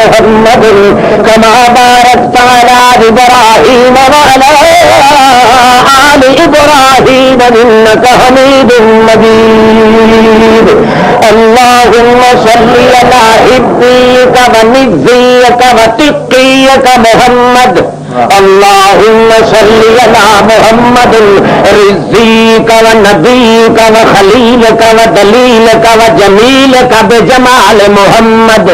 محمد كما باركت على إبراهيم وعلى آل إبراهيم إنك حميد مجيد اللهم صل على حبيك ونبيك وتقيك محمد اللهم صل على محمد رزيك ونبيك وخليلك ودليلك وجميلك بجمال محمد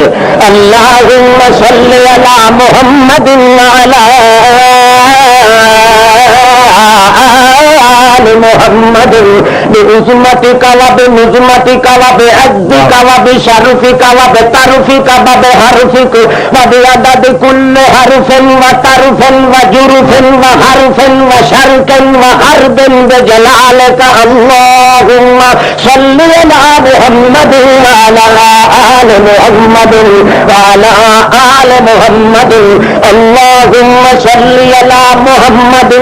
اللهم صل على محمد وعلى آل محمد بعظمتك وبنظمتك وبعزك وبشرفك وبطرفك وبحرفك وبعدد كل حرف وطرف وجرف وحرف وشرك وحرب بجلالك اللهم صل على محمد وعلى آل محمد وعلى آل محمد اللهم صل على محمد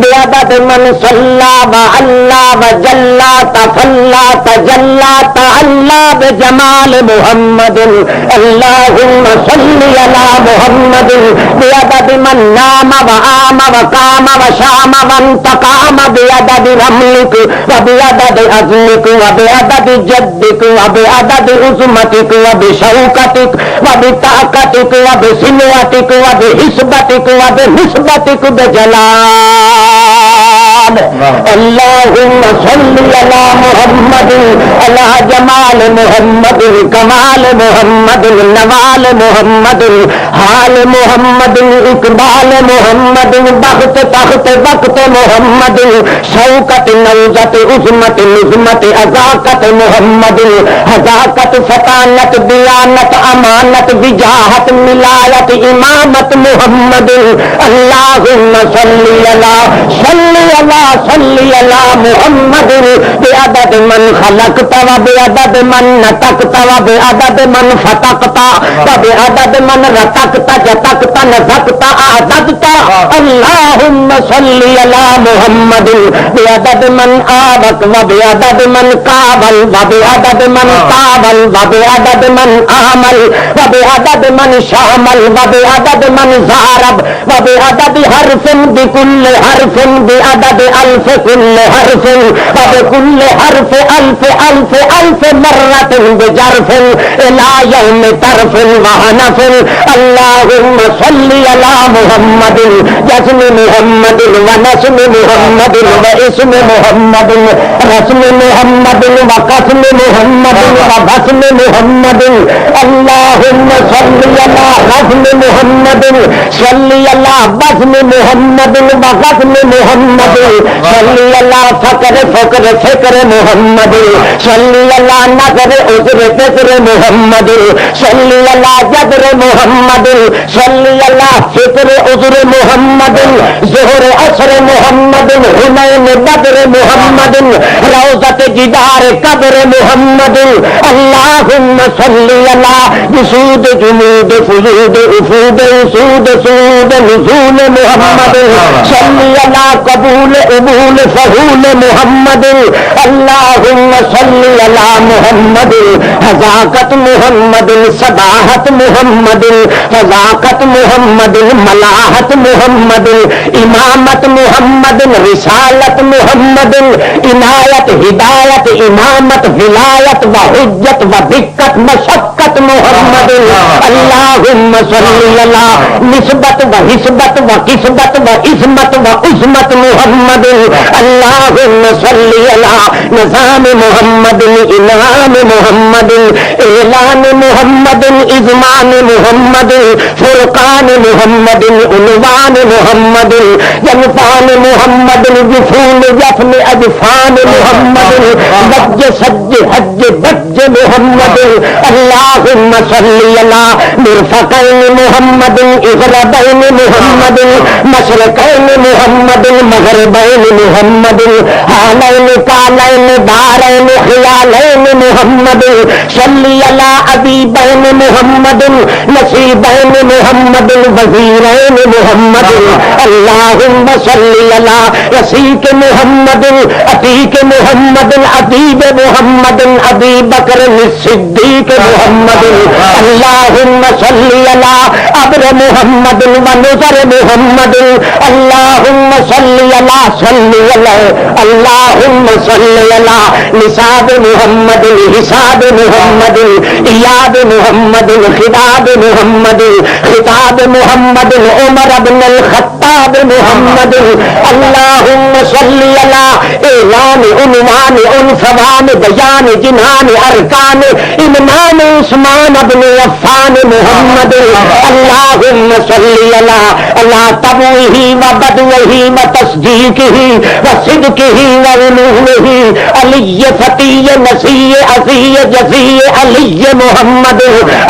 بعدد من صلى وعلى وجلى تفلى تجلى تعلى بجمال محمد اللهم صل على محمد بعدد من نام وعام وقام وشام وانتقام بعدد رملك وبعدد عزمك وبعدد جدك وبعدد عظمتك وبشوكتك وبطاقتك وبسنوتك وبحسبتك وبنسبتك بجلال اللهم صل على محمد على جمال محمد كمال محمد نوال محمد حال محمد اقبال محمد بخت تخت وقت محمد شوکت نوزت عظمت نظمت عزاقت محمد حذاقت فطانت دیانت امانت وجاہت ملایت امامت محمد اللهم صل على محمد بعدد من خلقت وبعدد من نطقت وبعدد من فتقت وبعدد من رتقت جتقت نزقت اعددت اللهم صل على محمد بعدد من آبك وبعدد من قابل وبعدد من قابل وبعدد من آمل وبعدد من شامل وبعدد من زارب وبعدد حرف بكل حرف بعدد ألف كل حرف وبكل حرف ألف ألف ألف مرة بجرف إلى يوم طرف وعنف اللهم صل على محمد جسم محمد ونسم محمد واسم محمد رسم محمد وقسم محمد وبسم محمد اللهم صل على رسم محمد صل على بسم محمد وقسم محمد صل على فقر فقر فکر محمد صل على نظر عذر فکر محمد صل على جبر محمد صل على فکر عذر محمد ظہر عصر محمد حنین بدر محمد روضت جدار قبر محمد اللهم صل على جسود جنود فجود افود اسود سود نزول محمد صل على قبول قبول فهول محمد اللهم صل على محمد حذاقت محمد صباحت محمد فذاقت محمد ملاحت محمد امامت محمد رسالت محمد عنایت ہدایت امامت ولایت و حجت و دقت مشقت محمد اللهم صل على نسبت و حسبت و قسبت و عظمت و عظمت محمد اللهم صل على نظام محمد انعام محمد اعلان محمد اذمان محمد فرقان محمد عنوان محمد جنفان محمد جفون جفن اجفان محمد بج سج حج بج محمد اللهم صل على مرفقين محمد اغربين محمد مشرقين محمد مغربين محمد حالين قالين دارين خيالين محمد صل على ابيبين محمد نصيبين محمد وزيرين محمد اللهم صل على رسيك محمد عتيق محمد عبيد محمد ابي بكر بکر الصدیق محمد اللہم صلی علی ابر محمد و نظر محمد اللہم صلی علی اللہم صلی علی نصاب محمد حساب محمد ایاد محمد خطاب محمد خطاب محمد عمر بن الخطاب محمد اللہم صلی علی اعلان عنوان عنفوان بیان جنان ارکان امام عثمان بن عفان محمد اللہم صلی علی اللہ تبوہی و بدوہی و تصدیقہی و صدقہی و علومہی علی فتیہ نسی عزی جزی علی محمد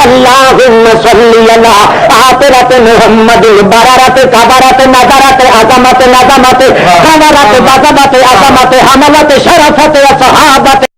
اللہم صلی علی آترت محمد بررت کبرت نظرت عظمت نظمت خبرت بزمت عظمت حملت شرفت صحابت